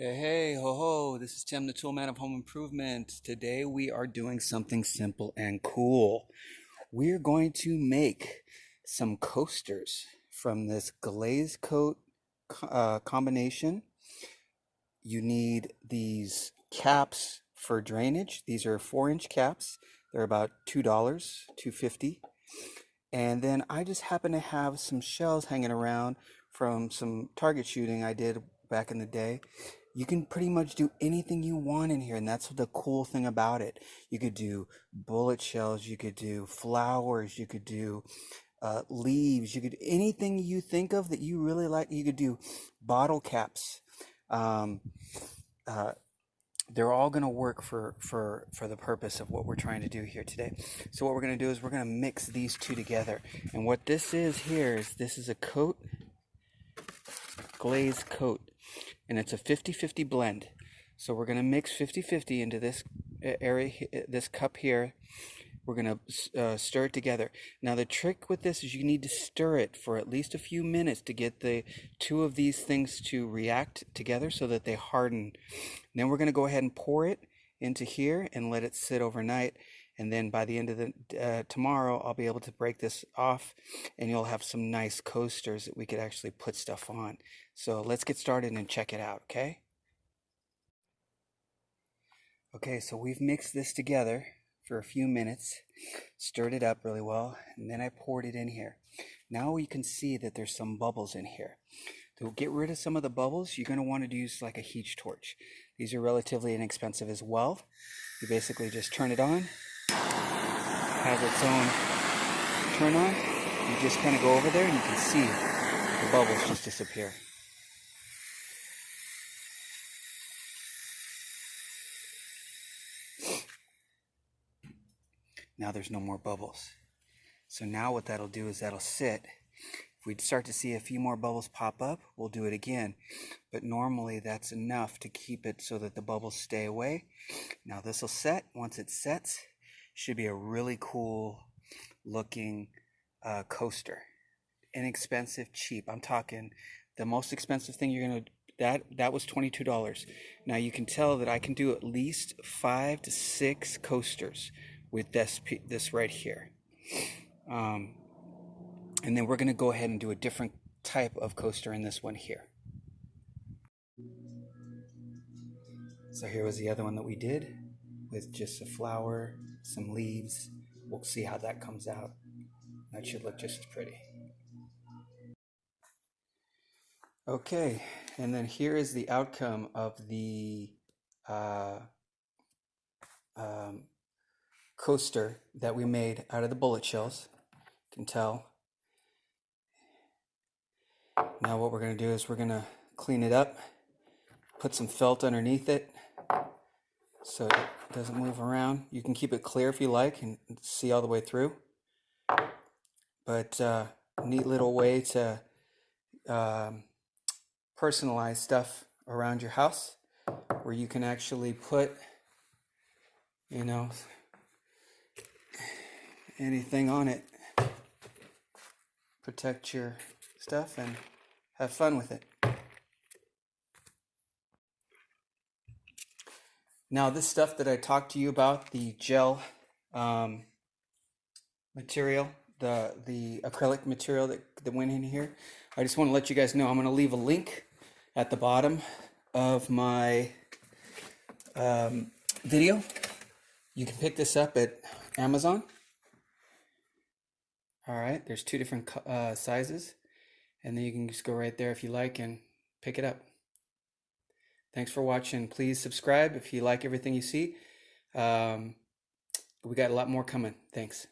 Hey, hey, ho, ho, this is Tim, the Tool Man of Home Improvement. Today we are doing something simple and cool. We're going to make some coasters from this glaze coat combination. You need these caps for drainage. These are 4-inch caps. They're about $2, $2.50. And then I just happen to have some shells hanging around from some target shooting I did back in the day. You can pretty much do anything you want in here, and that's the cool thing about it. You could do bullet shells, you could do flowers, you could do leaves, you could anything you think of that you really like. You could do bottle caps. Um, uh, they're all going to work for the purpose of what we're trying to do here today. So what we're going to do is we're going to mix these two together. And what this is here is this is a coat, glaze coat, and it's a 50-50 blend. So we're going to mix 50-50 into this area, this cup here. We're going to stir it together. Now the trick with this is you need to stir it for at least a few minutes to get the two of these things to react together so that they harden. And then we're going to go ahead and pour it into here and let it sit overnight. And then by the end of the tomorrow, I'll be able to break this off and you'll have some nice coasters that we could actually put stuff on. So let's get started and check it out, okay? Okay, so we've mixed this together for a few minutes, stirred it up really well, and then I poured it in here. Now you can see that there's some bubbles in here. To get rid of some of the bubbles, you're going to want to use like a heat torch. These are relatively inexpensive as well. You basically just turn it on, has its own turn on. You just kind of go over there and you can see the bubbles just disappear. Now there's no more bubbles. So now what that'll do is that'll sit. If we start to see a few more bubbles pop up, we'll do it again. But normally that's enough to keep it so that the bubbles stay away. Now this will set. Once it sets, should be a really cool looking coaster. Inexpensive, cheap. I'm talking the most expensive thing you're going to that was $22. Now you can tell that I can do at least 5 to 6 coasters with this right here. And then we're going to go ahead and do a different type of coaster in this one here. So here was the other one that we did with just a flower, some leaves. We'll see how that comes out. That should look just as pretty. Okay, and then here is the outcome of the coaster that we made out of the bullet shells. You can tell. Now what we're going to do is we're going to clean it up, put some felt underneath it so it doesn't move around. You can keep it clear if you like and see all the way through. But neat little way to personalize stuff around your house where you can actually put, you know, anything on it. Protect your stuff and have fun with it. Now this stuff that I talked to you about, the gel material, the acrylic material that went in here, I just want to let you guys know I'm going to leave a link at the bottom of my video. You can pick this up at Amazon. All right, there's 2 different sizes, and then you can just go right there if you like and pick it up. Thanks for watching. Please subscribe if you like everything you see. We got a lot more coming. Thanks.